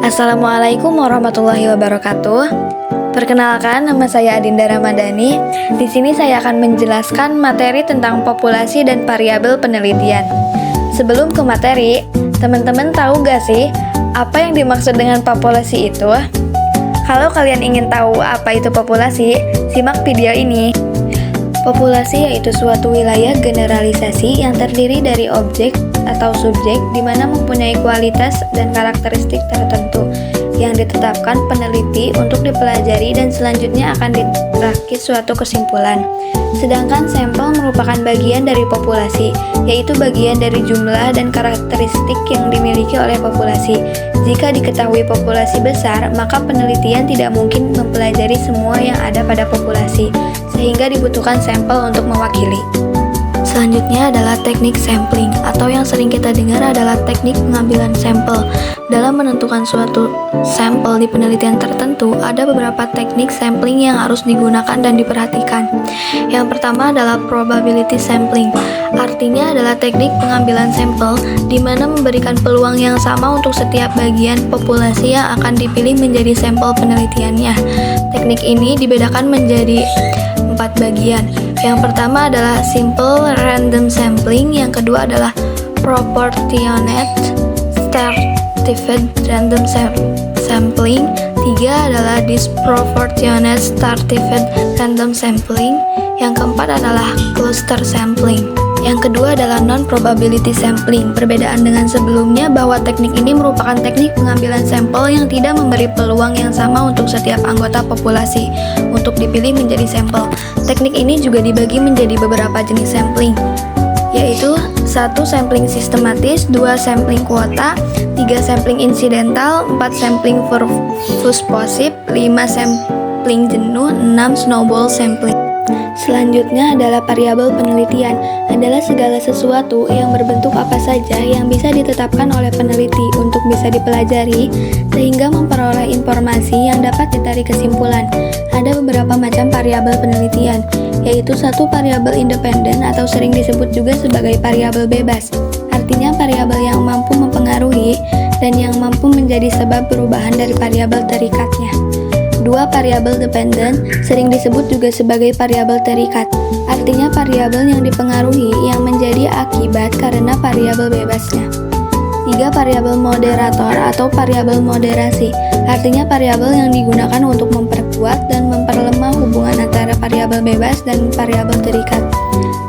Assalamualaikum warahmatullahi wabarakatuh. Perkenalkan, nama saya Adinda Ramadhani. Di sini saya akan menjelaskan materi tentang populasi dan variabel penelitian. Sebelum ke materi, teman-teman tahu gak sih apa yang dimaksud dengan populasi itu? Kalau kalian ingin tahu apa itu populasi, simak video ini. Populasi yaitu suatu wilayah generalisasi yang terdiri dari objek atau subjek di mana mempunyai kualitas dan karakteristik tertentu yang ditetapkan peneliti untuk dipelajari dan selanjutnya akan dirakit suatu kesimpulan. Sedangkan sampel merupakan bagian dari populasi, yaitu bagian dari jumlah dan karakteristik yang dimiliki oleh populasi. Jika diketahui populasi besar, maka penelitian tidak mungkin mempelajari semua yang ada pada populasi, sehingga dibutuhkan sampel untuk mewakili. Selanjutnya adalah teknik sampling, atau yang sering kita dengar adalah teknik pengambilan sampel. Dalam menentukan suatu sampel di penelitian tertentu, ada beberapa teknik sampling yang harus digunakan dan diperhatikan. Yang pertama adalah probability sampling, artinya adalah teknik pengambilan sampel di mana memberikan peluang yang sama untuk setiap bagian populasi yang akan dipilih menjadi sampel penelitiannya. Teknik ini dibedakan menjadi 4 bagian. Yang pertama adalah simple random sampling, yang kedua adalah proportionate stratified random sampling, tiga adalah disproportionate stratified random sampling, yang keempat adalah cluster sampling. Yang kedua adalah non-probability sampling. Perbedaan dengan sebelumnya bahwa teknik ini merupakan teknik pengambilan sampel yang tidak memberi peluang yang sama untuk setiap anggota populasi untuk dipilih menjadi sampel. Teknik ini juga dibagi menjadi beberapa jenis sampling, yaitu 1. Sampling sistematis, 2. Sampling kuota, 3. Sampling insidental, 4. Sampling persuasif, 5. Sampling jenuh, 6. Snowball sampling. Selanjutnya adalah variabel penelitian, adalah segala sesuatu yang berbentuk apa saja yang bisa ditetapkan oleh peneliti untuk bisa dipelajari sehingga memperoleh informasi yang dapat ditarik kesimpulan. Ada beberapa macam variabel penelitian, yaitu 1. Variabel independen atau sering disebut juga sebagai variabel bebas, artinya variabel yang mampu mempengaruhi dan yang mampu menjadi sebab perubahan dari variabel terikatnya. 2. Variabel dependent, sering disebut juga sebagai variabel terikat, artinya variabel yang dipengaruhi yang menjadi akibat karena variabel bebasnya. 3. Variabel moderator atau variabel moderasi, artinya variabel yang digunakan untuk memperkuat dan memperlemah hubungan antara variabel bebas dan variabel terikat.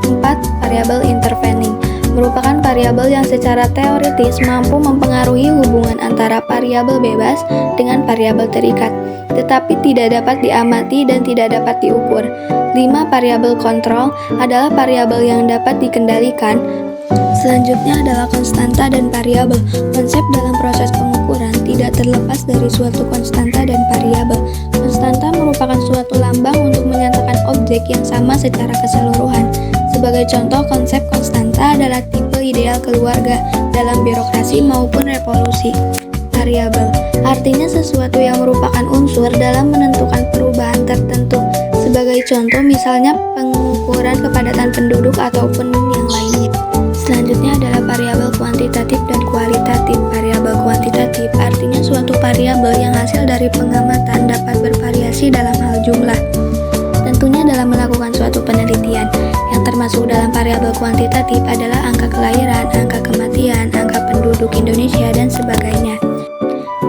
4. Variabel intervening, merupakan variabel yang secara teoritis mampu mempengaruhi hubungan antara variabel bebas dengan variabel terikat, tetapi tidak dapat diamati dan tidak dapat diukur. 5. Variabel kontrol adalah variabel yang dapat dikendalikan. Selanjutnya adalah konstanta dan variabel. Konsep dalam proses pengukuran tidak terlepas dari suatu konstanta dan variabel. Konstanta merupakan suatu lambang untuk menyatakan objek yang sama secara keseluruhan. Sebagai contoh, konsep konstanta adalah tipe ideal keluarga dalam birokrasi maupun revolusi. Variabel artinya sesuatu yang merupakan unsur dalam menentukan perubahan tertentu. Sebagai contoh, misalnya pengukuran kepadatan penduduk ataupun yang lainnya. Selanjutnya adalah variabel kuantitatif dan kualitatif. Variabel kuantitatif artinya suatu variabel yang hasil dari pengamatan dapat bervariasi dalam hal jumlah. Tentunya dalam melakukan suatu penelitian, yang termasuk dalam variabel kuantitatif adalah angka kelahiran, angka kematian, angka penduduk Indonesia, dan sebagainya.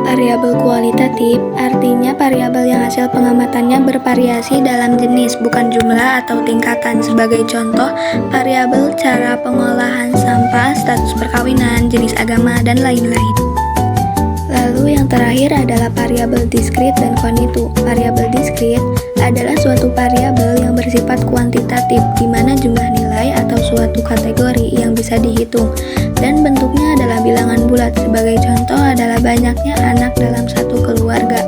Variabel kualitatif artinya variabel yang hasil pengamatannya bervariasi dalam jenis, bukan jumlah atau tingkatan. Sebagai contoh, variabel cara pengolahan sampah, status perkawinan, jenis agama, dan lain-lain. Lalu yang terakhir adalah variabel diskrit dan kognitu. Variabel diskrit adalah suatu variabel yang bersifat kuantitatif, di mana jumlah nilai atau suatu kategori yang bisa dihitung, dan bentuknya adalah bilangan bulat. Sebagai contoh adalah banyaknya anak dalam satu keluarga.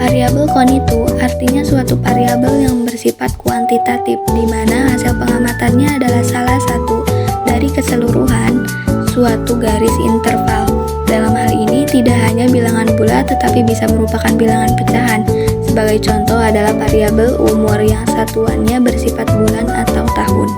Variabel kognitu artinya suatu variabel yang bersifat kuantitatif, di mana hasil pengamatannya adalah salah satu dari keseluruhan suatu garis interval. Dalam hal ini tidak hanya bilangan bulat tetapi bisa merupakan bilangan pecahan. Sebagai contoh adalah variabel umur yang satuannya bersifat bulan atau tahun.